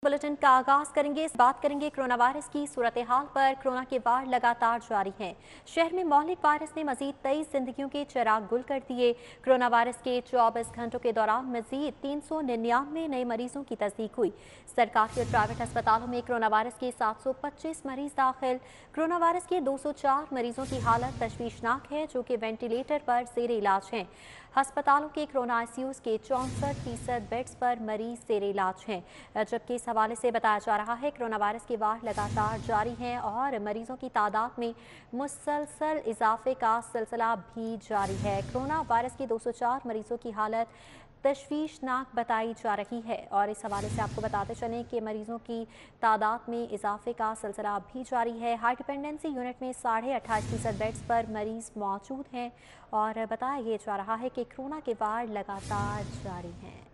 Bulletin का आगाज करेंगे। इस बात करेंगे कोरोना वायरस की सूरत हाल पर। कोरोना के वार लगातार जारी हैं। शहर में मौलिक वायरस ने मजीद 23 जिंदगियों के चिराग गुल कर दिए। कोरोना वायरस के 24 घंटों के दौरान मजीद 399 नए मरीजों की तस्दीक हुई। सरकारी और प्राइवेट अस्पतालों में कोरोना वायरस के 725 मरीज दाखिल। कोरोना वायरस के 204 मरीजों की हालत तशवीशनाक है, जो कि वेंटिलेटर पर जेर इलाज हैं। अस्पतालों के कोरोना आईसीयूज के 64% बेड्स पर मरीज जेर इलाज हैं, जबकि इस हवाले से बताया जा रहा है कोरोना वायरस के वार लगातार जारी हैं और मरीजों की तादाद में मुसलसल इजाफे का सिलसिला भी जारी है। कोरोना वायरस के 204 मरीजों की हालत तशवीशनाक बताई जा रही है और इस हवाले से आपको बताते चलें कि मरीजों की तादाद में इजाफे का सिलसिला भी जारी है। हाई डिपेंडेंसी यूनिट में 28.5% बेड्स पर मरीज मौजूद हैं और बताया ये जा रहा है कि कोरोना के वार लगातार जारी हैं।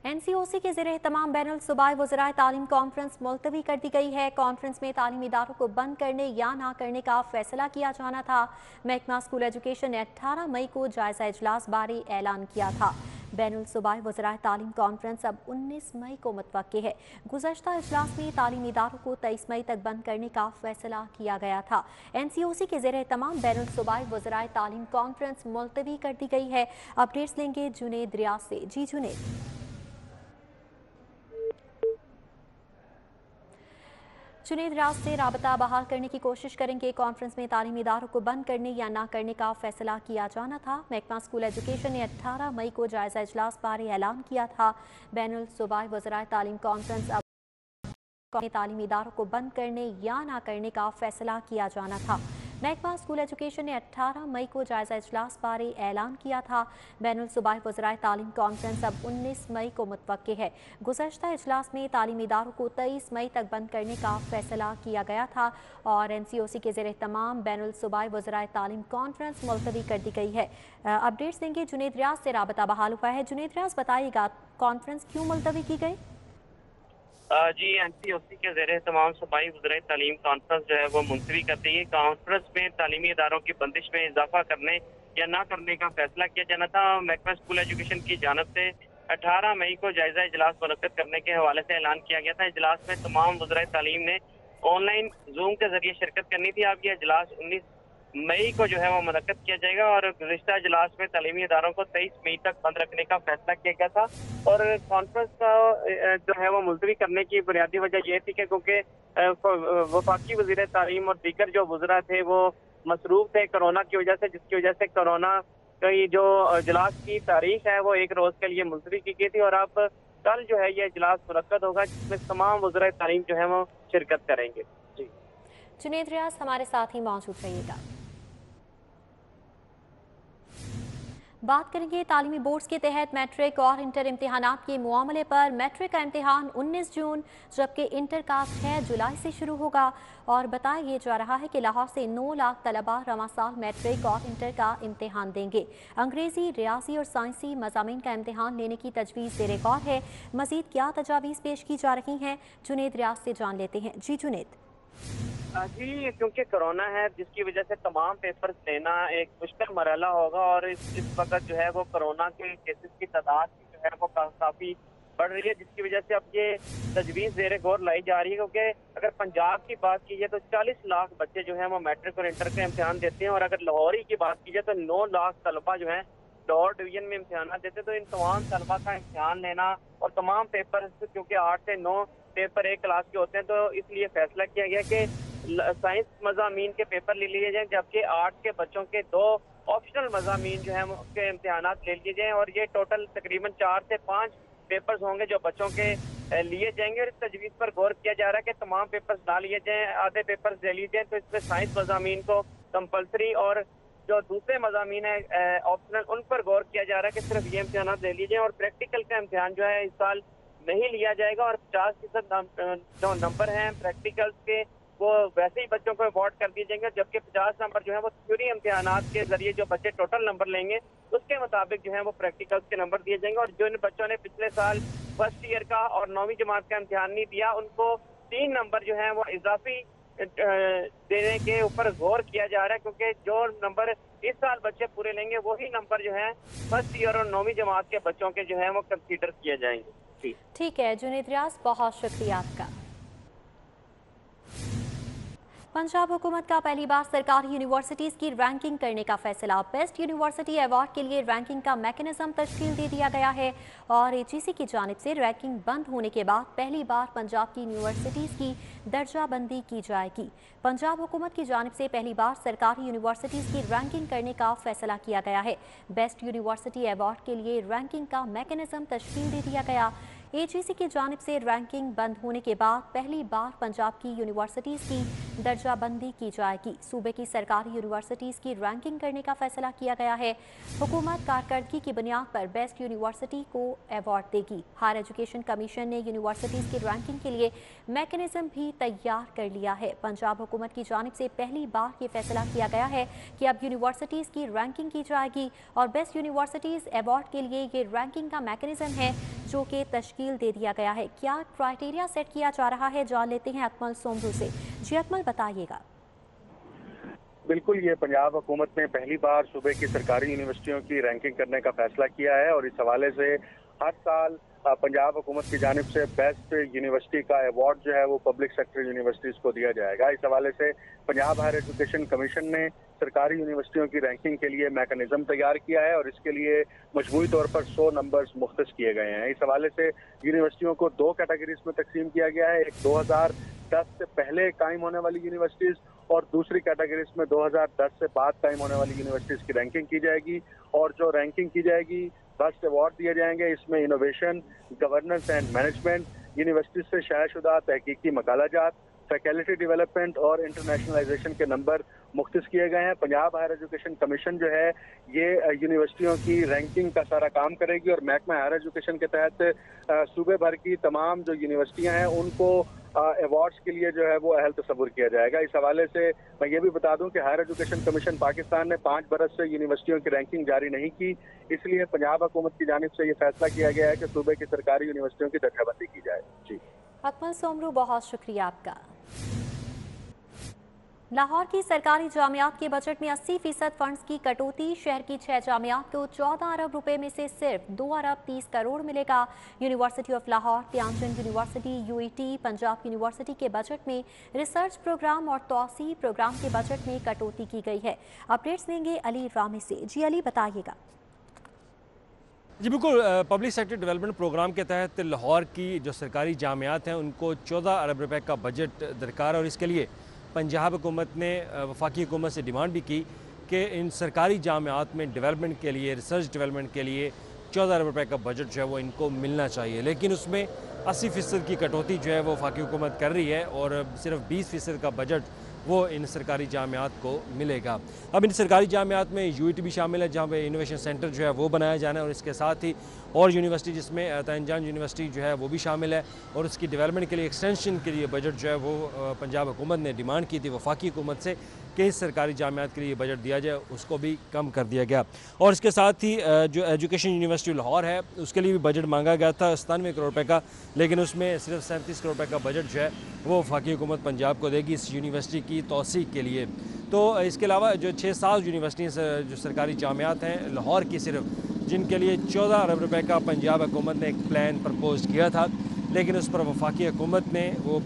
NCOC के ज़रिए तमाम बैनुल सूबाई वज़राए तालीम कॉन्फ्रेंस मुलतवी कर दी गई है। कॉन्फ्रेंस में तालीमी इदारों को बंद करने या ना करने का फैसला किया जाना था। महकमा स्कूल एजुकेशन ने 18 मई को जायजा इजलास बारे ऐलान किया था। बैनुल सूबाई वज़राए तालीम कॉन्फ्रेंस अब 19 मई को मुतवक्के है। गुज़श्ता इजलास में तालीमी इदारों को 23 मई तक बंद करने का फैसला किया गया था। NCOC के ज़रिए तमाम बैनुल सूबाई वज़राए तालीम कॉन्फ्रेंस मुलतवी कर दी गई है। अपडेट्स लेंगे जुनेद रियाज से। जी जुनेद। जुनेद रियाज से राबता बहाल करने की कोशिश करेंगे। कॉन्फ्रेंस में तालीमी इदारों को बंद करने या ना करने का फैसला किया जाना था। महकमा स्कूल एजुकेशन ने 18 मई को जायजा इजलास बारे ऐलान किया था। बैनुल सूबाई वज़राए तालीम कॉन्फ्रेंस अब तालीमी इदारों को बंद करने या ना करने का फैसला किया जाना था। महकमा स्कूल एजुकेशन ने 18 मई को जायजा इजलास बारे ऐलान किया था। बैनुल सूबाई वज़राए तालीम कॉन्फ्रेंस अब 19 मई को मुतवक्के है। गुज़श्ता इजलास में तालीमी इदारों को 23 मई तक बंद करने का फैसला किया गया था और NCOC के ज़रिए तमाम बैनुल सूबाई वज़राए तालीम कॉन्फ्रेंस मुलतवी कर दी गई है। अपडेट्स देंगे जुनेद रियाज से। राबता बहाल हुआ है। जुनेद रियाज, बताइएगा कॉन्फ्रेंस क्यों मुलतवी की गई? जी, NCOC के ज़रिए तमाम सूबाई वज़राए तालीम कॉन्फ्रेंस जो है वो मुलतवी कर दी है। कॉन्फ्रेंस में तालीमी इदारों की बंदिश में इजाफा करने या ना करने का फैसला किया जाना था। महकमा स्कूल एजुकेशन की जानिब से 18 मई को जायजा इजलास मुनक्किद करने के हवाले से ऐलान किया गया था। इजलास में तमाम वज़राए तालीम ने ऑनलाइन जूम के जरिए शिरकत करनी थी। अब ये इजलास 19 मई को जो है वो मुनक्किद किया जाएगा और गुज़िश्ता इजलास में तालीमी इदारों को 23 मई तक बंद रखने का फैसला किया गया था। और कॉन्फ्रेंस का जो है वो मुलतवी करने की बुनियादी वजह ये थी कि क्योंकि वफाकी वज़ीर तालीम और दीगर जो वज़रा थे वो मसरूफ थे कोरोना की वजह से, जिसकी वजह से कोरोना की जो इजलास की तारीख है वो एक रोज़ के लिए मुलतवी की गई थी और अब कल जो है ये इजलास मुनक्किद होगा, जिसमें तमाम वज़राए तालीम जो है वो शिरकत करेंगे। जी, जुनेद रियाज हमारे साथ ही मौजूद रहिएगा। बात करेंगे तालीमी बोर्ड्स के तहत मैट्रिक और इंटर इम्तिहानात के मामले पर। मैट्रिक का इम्तिहान 19 जून जबकि इंटर का 6 जुलाई से शुरू होगा और बताया ये जा रहा है कि लाहौर से 9 लाख तलबा रवां साल मैट्रिक और इंटर का इम्तिहान देंगे। अंग्रेजी, रियाजी और साइंसी मज़ामीन का इम्तिहान लेने की तजवीज़ ज़ेर गौर है। मज़ीद क्या तजावीज़ पेश की जा रही हैं, जुनेद रियाज से जान लेते हैं। जी जुनेद। जी, क्योंकि कोरोना है जिसकी वजह से तमाम पेपर्स लेना एक मुश्किल मरहला होगा और इस वक्त जो है वो कोरोना के केसेस की तादाद जो है वो काफ़ी बढ़ रही है, जिसकी वजह से अब ये तजवीज़ ज़ेर गौर लाई जा रही है। क्योंकि अगर पंजाब की बात की जाए तो 40 लाख बच्चे जो हैं वो मैट्रिक और इंटर का इम्तिहान देते हैं और अगर लाहौर की बात की जाए तो 9 लाख तलबा जो हैं लाहौर डिवीजन में इम्तिहान देते हैं। तो इन तमाम तलबा का इम्तिहान लेना और तमाम पेपर, क्योंकि 8 से 9 पेपर एक क्लास के होते हैं, तो इसलिए फैसला किया गया कि साइंस मज़ामीन के पेपर ले लिए जाएं, जबकि आर्ट के बच्चों के 2 ऑप्शनल मज़ामीन जो हैं उसके इम्तिहानात ले लिए जाएं और ये टोटल तकरीबन 4 से 5 पेपर्स होंगे जो बच्चों के लिए जाएंगे। और इस तजवीज़ पर गौर किया जा रहा है कि तमाम पेपर्स ना लिए जाएं, आधे पेपर्स ले लिए जाएं। तो इसमें साइंस मज़ामीन को कंपल्सरी और जो दूसरे मज़ामीन है ऑप्शनल, उन पर गौर किया जा रहा है कि सिर्फ ये इम्तिहानात ले लिए जाएं और प्रैक्टिकल का इम्तिहान जो है इस साल नहीं लिया जाएगा और 50% जो नंबर हैं प्रैक्टिकल्स के वो वैसे ही बच्चों को अवॉर्ड कर दिए जाएंगे, जबकि 50 नंबर जो है वो थ्योरी इम्तिहानात के जरिए जो बच्चे टोटल नंबर लेंगे उसके मुताबिक जो है वो प्रैक्टिकल्स के नंबर दिए जाएंगे। और जिन बच्चों ने पिछले साल फर्स्ट ईयर का और 9वीं जमात का इम्तिहान नहीं दिया उनको 3 नंबर जो है वो इजाफी देने के ऊपर गौर किया जा रहा है, क्योंकि जो नंबर इस साल बच्चे पूरे लेंगे वही नंबर जो है फर्स्ट ईयर और 9वीं जमात के बच्चों के जो है वो कंसीडर किए जाएंगे। जी ठीक है जुनैद रियाज, बहुत शुक्रिया आपका। पंजाब हुकूमत का पहली बार सरकारी यूनिवर्सिटीज़ की रैंकिंग करने का फैसला। बेस्ट यूनिवर्सिटी अवार्ड के लिए रैंकिंग का मैकेनिज्म तश्कील दे दिया गया है और एचईसी की जानिब से रैंकिंग बंद होने के बाद पहली बार पंजाब की यूनिवर्सिटीज़ की दर्जाबंदी की जाएगी। पंजाब हुकूमत की जानिब से पहली बार सरकारी यूनिवर्सिटीज़ की रैंकिंग करने का फैसला किया गया है। बेस्ट यूनिवर्सिटी अवार्ड के लिए रैंकिंग का मैकेनिज्म तश्कील दे दिया गया। एचईसी की जानिब से रैंकिंग बंद होने के बाद पहली बार पंजाब की यूनिवर्सिटीज़ की दर्जाबंदी की जाएगी। सूबे की सरकारी यूनिवर्सिटीज़ की रैंकिंग करने का फैसला किया गया है। हुकूमत कारकर्दगी की बुनियाद पर बेस्ट यूनिवर्सिटी को अवार्ड देगी। हायर एजुकेशन कमीशन ने यूनिवर्सिटीज़ की रैंकिंग के लिए मैकेनिज्म भी तैयार कर लिया है। पंजाब हुकूमत की जानिब से पहली बार ये फैसला किया गया है कि अब यूनिवर्सिटीज़ की रैंकिंग की जाएगी और बेस्ट यूनिवर्सिटीज़ अवार्ड के लिए ये रैंकिंग का मैकेनिज्म है जो कि तश्कील दे दिया गया है। क्या क्राइटेरिया सेट किया जा रहा है, जान लेते हैं अकमल सोमरू से। जी अकमल, बताइएगा। बिल्कुल, ये पंजाब हुकूमत ने पहली बार सूबे की सरकारी यूनिवर्सिटियों की रैंकिंग करने का फैसला किया है और इस हवाले से हर साल पंजाब हुकूमत की जानिब से बेस्ट यूनिवर्सिटी का अवार्ड जो है वो पब्लिक सेक्टर यूनिवर्सिटीज़ को दिया जाएगा। इस हवाले से पंजाब हायर एजुकेशन कमीशन ने सरकारी यूनिवर्सिटियों की रैंकिंग के लिए मैकेनिज्म तैयार किया है और इसके लिए मजमूई तौर पर 100 नंबर्स मुख्तस किए गए हैं। इस हवाले से यूनिवर्सिटियों को 2 कैटेगरीज में तकसीम किया गया है। एक 2010 से पहले कायम होने वाली यूनिवर्सिटीज़ और दूसरी कैटेगरीज में 2010 से बाद कायम होने वाली यूनिवर्सिटीज़ की रैंकिंग की जाएगी और जो रैंकिंग की जाएगी फर्स्ट अवार्ड दिए जाएंगे। इसमें innovation, governance and management, university से शायदशुदा तहकीकी मकालाजात, फैकल्टी डेवलपमेंट और इंटरनेशनलाइजेशन के नंबर मुख्तस किए गए हैं। पंजाब हायर एजुकेशन कमीशन जो है ये यूनिवर्सिटियों की रैंकिंग का सारा काम करेगी और महकमा हायर एजुकेशन के तहत सूबे भर की तमाम जो यूनिवर्सिटियां हैं उनको अवार्ड्स के लिए जो है वो अहल तस्वुर किया जाएगा। इस हवाले से मैं ये भी बता दूं कि हायर एजुकेशन कमीशन पाकिस्तान ने 5 बरस से यूनिवर्सिटियों की रैंकिंग जारी नहीं की, इसलिए पंजाब हुकूमत की जानिब से ये फैसला किया गया है कि सूबे की सरकारी यूनिवर्सिटियों की दर्जाबंदी की जाए। जी अकमल सोमरू, बहुत शुक्रिया आपका। लाहौर की सरकारी जामियात के बजट में 80% फंड्स की कटौती। शहर की 6 जामियात को 14 अरब रुपए में से सिर्फ 2 अरब 30 करोड़ मिलेगा। यूनिवर्सिटी ऑफ लाहौर, त्यानचंद यूनिवर्सिटी, यूईटी, पंजाब यूनिवर्सिटी के बजट में रिसर्च प्रोग्राम और तौसीफ प्रोग्राम के बजट में कटौती की गई है। अपडेट्स देंगे अली रामी से। जी अली, बताइएगा। जी बिल्कुल, पब्लिक सेक्टर डेवलपमेंट प्रोग्राम के तहत लाहौर की जो सरकारी जामियात हैं उनको 14 अरब रुपए का बजट दरकार और इसके लिए पंजाब हुकूमत ने वफाकी हुकूमत से डिमांड भी की कि इन सरकारी जामियात में डेवलपमेंट के लिए, रिसर्च डेवलपमेंट के लिए 14 अरब रुपए का बजट जो है वो इनको मिलना चाहिए, लेकिन उसमें 80% की कटौती जो है वो वफाकी हुकूमत कर रही है और सिर्फ 20% का बजट वो इन सरकारी जामियात को मिलेगा। अब इन सरकारी जामियात में यूईटी भी शामिल है जहाँ पे इनोवेशन सेंटर जो है वो बनाया जाना है और इसके साथ ही और यूनिवर्सिटी जिसमें तंजान यूनिवर्सिटी जो है वो भी शामिल है और उसकी डेवलपमेंट के लिए, एक्सटेंशन के लिए बजट जो है वो पंजाब हुकूमत ने डिमांड की थी वफाकी हुकूमत से कि इस सरकारी जामियात के लिए बजट दिया जाए, उसको भी कम कर दिया गया। और इसके साथ ही जो एजुकेशन यूनिवर्सिटी लाहौर है उसके लिए भी बजट मांगा गया था 97 करोड़ रुपये का, लेकिन उसमें सिर्फ 37 करोड़ रुपये का बजट जो है वो वफाकी हुकूमत पंजाब को देगी इस यूनिवर्सिटी की तौसीक के लिए। तो इसके अलावा जो 6-7 यूनिवर्सिटी जो सरकारी जामियात हैं लाहौर की सिर्फ, जिनके लिए 14 अरब रुपये का पंजाब हुकूमत ने एक प्लान प्रपोज किया था, लेकिन उस पर वफाकी हुकूमत ने वो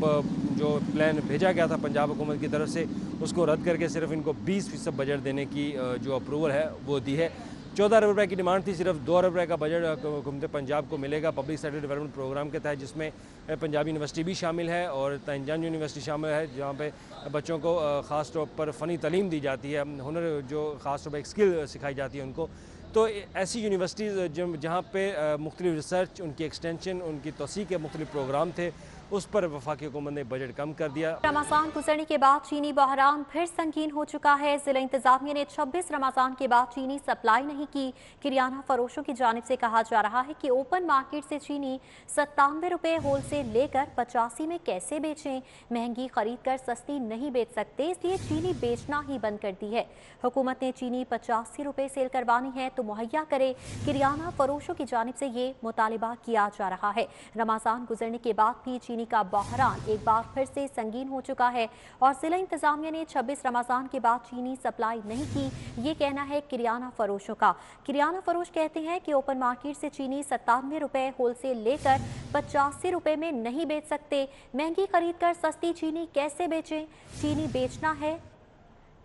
जो प्लान भेजा गया था पंजाब हुकूमत की तरफ से उसको रद्द करके सिर्फ इनको 20% बजट देने की जो अप्रूवल है वो दी है। 14 अरब रुपये की डिमांड थी, सिर्फ 2 अरब रुपये का बजट हुकूमत पंजाब को मिलेगा पब्लिक सेक्टर डेवलपमेंट प्रोग्राम के तहत, जिसमें पंजाब यूनिवर्सिटी भी शामिल है और तंजान यूनिवर्सिटी शामिल है जहाँ पे बच्चों को ख़ास तौर पर फ़नी तालीम दी जाती है, हुनर जो ख़ास तौर पर एक स्किल सिखाई जाती है उनको। तो ऐसी यूनिवर्सिटीज़ जहाँ पे मुख्तलिफ रिसर्च, उनकी एक्सटेंशन, उनकी तौसीक़ के मुख्तलिफ प्रोग्राम थे, उस पर वफाकी हुकूमत ने बजट कम कर दिया। रमज़ान गुजरने के बाद चीनी बहरान फिर संगीन हो चुका है। जिला इंतजामिया ने 26 रमज़ान के बाद चीनी सप्लाई नहीं की। किरियाना फरोशों की जानिब से कहा जा रहा है कि ओपन मार्केट से चीनी 97 रुपये होल से लेकर 85 में कैसे बेचें। महंगी खरीद कर सस्ती नहीं बेच सकते, इसलिए चीनी बेचना ही बंद कर दी है। हुकूमत ने चीनी 85 रुपये सेल करवानी है तो मुहैया करे। किरियाना फरोशों की जानिब से ये मुतालिबा किया जा रहा है। रमज़ान गुजरने के बाद भी चीनी का बहरान एक बार फिर से संगीन हो चुका है और जिला इंतजामिया ने 26 रमजान के बाद चीनी सप्लाई नहीं की, ये कहना है किराना फरोशों का। किराना फरोश कहते हैं कि ओपन मार्केट से चीनी 97 रुपए होलसेल लेकर 85 रुपए में नहीं बेच सकते। महंगी खरीद कर सस्ती चीनी कैसे बेचें? चीनी बेचना है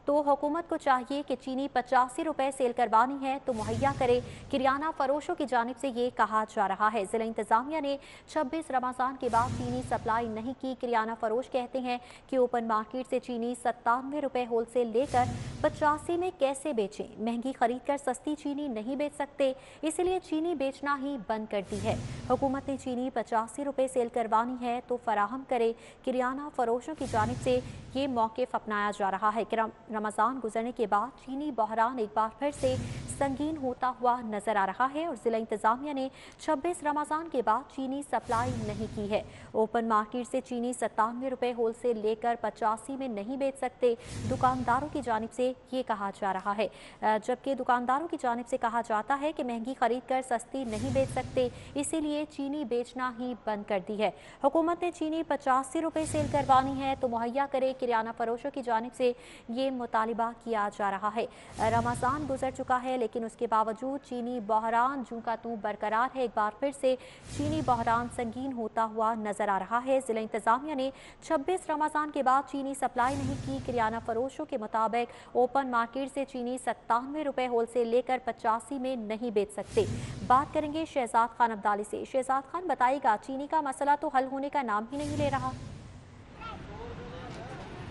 तो हुकूमत को चाहिए कि चीनी 85 रुपए सेल करवानी है तो मुहैया करे। किराना फरोशों की जानिब से ये कहा जा रहा है। जिला इंतजामिया ने 26 रमजान के बाद चीनी सप्लाई नहीं की। किराना फरोश कहते हैं कि ओपन मार्केट से चीनी 97 रुपए होलसेल लेकर 85 में कैसे बेचें? महंगी खरीद कर सस्ती चीनी नहीं बेच सकते, इसलिए चीनी बेचना ही बंद कर दी है। हुकूमत ने चीनी 85 रुपए सेल करवानी है तो फराहम करे। किराना फरोशों की जानिब से ये मौक़िफ़ अपनाया जा रहा है कि रमज़ान गुजरने के बाद चीनी बहरान एक बार फिर से संगीन होता हुआ नजर आ रहा है और जिला इंतजामिया ने 26 रमज़ान के बाद चीनी सप्लाई नहीं की है। ओपन मार्केट से चीनी 97 रुपए होलसेल लेकर 85 में नहीं बेच सकते, दुकानदारों की जानिब से ये कहा जा रहा है। जबकि दुकानदारों की जानिब से कहा जाता है कि महंगी खरीद कर सस्ती नहीं बेच सकते, इसीलिए चीनी बेचना ही बंद कर दी है। हुकूमत ने चीनी 85 रुपए सेल करवानी है तो मुहैया करे। किराना फरोशों की जानिब से ये मुतालिबा किया जा रहा है। रमज़ान गुजर चुका है लेकिन उसके बावजूद चीनी बहरान जूं का तूं बरकरार है। एक बार फिर से चीनी बहरान संगीन होता हुआ नजर आ रहा है। जिला इंतजामिया ने 26 रमज़ान के बाद चीनी सप्लाई नहीं की। किराना फरोशों के मुताबिक ओपन मार्केट से चीनी 97 रुपए होलसेल लेकर 85 में नहीं बेच सकते। बात करेंगे शहजाद खान अब्दाली से। शहजाद खान, बताइएगा, चीनी का मसला तो हल होने का नाम ही नहीं ले रहा।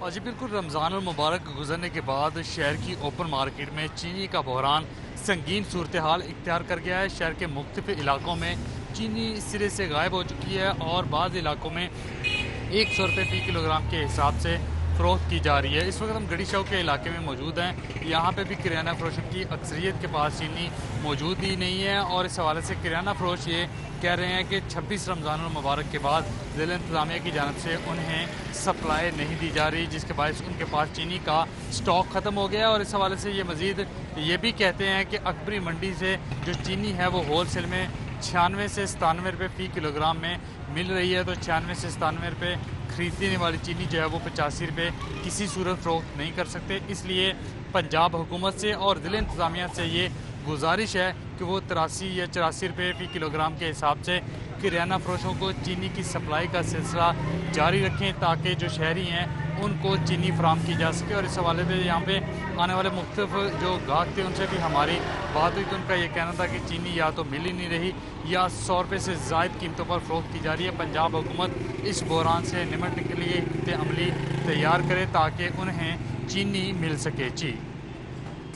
जी बिल्कुल, रमज़ान मुबारक गुजरने के बाद शहर की ओपन मार्केट में चीनी का बहरान संगीन सूरत हाल इख्तियार कर गया है। शहर के मुख्तलिफ इलाकों में चीनी सिरे से गायब हो चुकी है और बाज़ इलाकों में 100 रुपये फी किलोग्राम के हिसाब से फ़रोख्त की जा रही है। इस वक्त हम गढ़ी चौक के इलाके में मौजूद हैं। यहाँ पे भी किराना फरोशों की अक्सरियत के पास चीनी मौजूद ही नहीं है और इस हवाले से किराना फरोश ये कह रहे हैं कि 26 रमज़ान मुबारक के बाद ज़िला इंतज़ामिया की जानब से उन्हें सप्लाई नहीं दी जा रही, जिसके बायस उनके पास चीनी का स्टॉक ख़त्म हो गया है। और इस हवाले से ये मज़ीद ये भी कहते हैं कि अकबरी मंडी से जो चीनी है वो होल सेल में 96 से 97 रुपये फ़ी किलोग्राम में मिल रही है, तो 96 से 97 रुपये ख़रीदने वाली चीनी जो है वो 85 रुपये किसी सूरत फ़रोख्त नहीं कर सकते। इसलिए पंजाब हुकूमत से और ज़िला इंतज़ामिया से ये गुजारिश है कि वो 83 या 84 रुपये फी किलोग्राम के हिसाब से किराना फरोशों को चीनी की सप्लाई का सिलसिला जारी रखें ताकि जो शहरी हैं उनको चीनी फराम की जा सके। और इस हवाले से यहाँ पे आने वाले मुख्तलिफ जो गाहक थे उनसे भी हमारी बात हुई तो उनका ये कहना था कि चीनी या तो मिल ही नहीं रही या 100 रुपये से ज़ायद कीमतों पर फ़रोख्त की जा रही है। पंजाब हुकूमत इस बहरान से निमटने के लिए हिकमत अमली तैयार करे ताकि उन्हें चीनी मिल सके। जी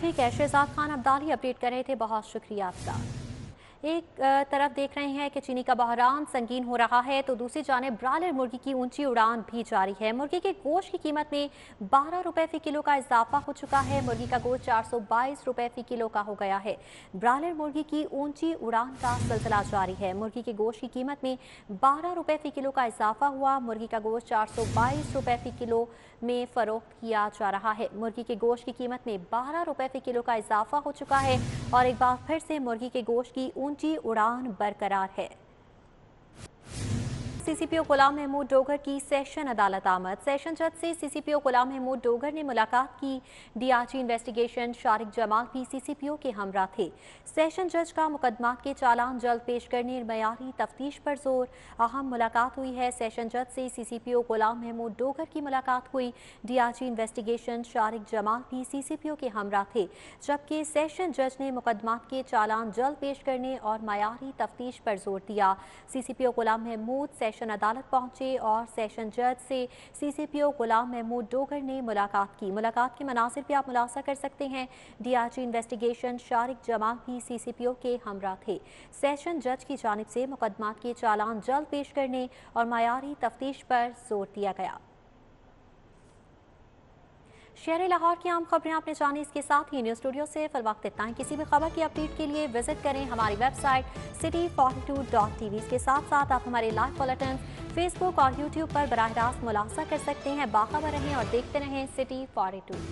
ठीक है, शहजाद खान अब्दाली अपडेट कर रहे थे, बहुत शुक्रिया आपका। एक तरफ देख रहे हैं कि चीनी का बहरान संगीन हो रहा है तो दूसरी जानिब ब्रायलर मुर्गी की ऊंची उड़ान भी जारी है। मुर्गी के गोश्त की कीमत में 12 रुपए फी किलो का इजाफा हो चुका है। मुर्गी का गोश्त 422 रुपए फी किलो का हो गया है। ब्रायलर मुर्गी की ऊंची उड़ान का सिलसिला जारी है। मुर्गी के गोश्त की कीमत में 12 रुपए फी किलो का इजाफा हुआ। मुर्गी का गोश्त 422 रुपए फी किलो में फ़रोख्त किया जा रहा है। मुर्गी के गोश्त की कीमत में 12 रुपए फी किलो का इजाफा हो चुका है और एक बार फिर से मुर्गी के गोश्त की ऊंची उड़ान बरकरार है। सीसीपीओ गुलाम महमूद डोगर की सेशन अदालत आमद। सेशन जज से सीसीपीओ गुलाम महमूद डोगर ने मुलाकात की। डीआईजी इन्वेस्टिगेशन शारिक जमाल भी सीसीपीओ के हमरा थे। सेशन जज का मुकदमात के चालान जल्द पेश करने मयारी तफ्तीश पर जोर। अहम मुलाकात हुई है। सेशन जज से सीसीपीओ गुलाम महमूद डोगर की मुलाकात हुई। डीआईजी इन्वेस्टिगेशन शारिक जमाल भी सीसीपीओ के हमरा थे, जबकि सेशन जज ने मुकदमात के चालान जल्द पेश करने और मयारी तफ्तीश पर जोर दिया। सीसीपीओ गुलाम महमूद सेशन अदालत पहुंचे और सेशन जज से सीसीपीओ गुलाम महमूद डोगर ने मुलाकात की। मुलाकात के मनासिर भी आप मुलाजा कर सकते हैं। डीआईजी इन्वेस्टिगेशन शारिक जमाल भी सीसीपीओ के हमरा थे। सेशन जज की जानिब से मुकदमात के चालान जल्द पेश करने और मयारी तफ्तीश पर जोर दिया गया। शहर लाहौर की आम खबरें आपने जानी, इसके साथ ही न्यूज़ स्टूडियो से फिल वक्त इतना ही। किसी भी खबर की अपडेट के लिए विजिट करें हमारी वेबसाइट city42.tv। इसके साथ साथ आप हमारे लाइव बुलेटिन फेसबुक और यूट्यूब पर बराह रास्त मुलाजा कर सकते हैं। बाखबर रहें और देखते रहें City 42।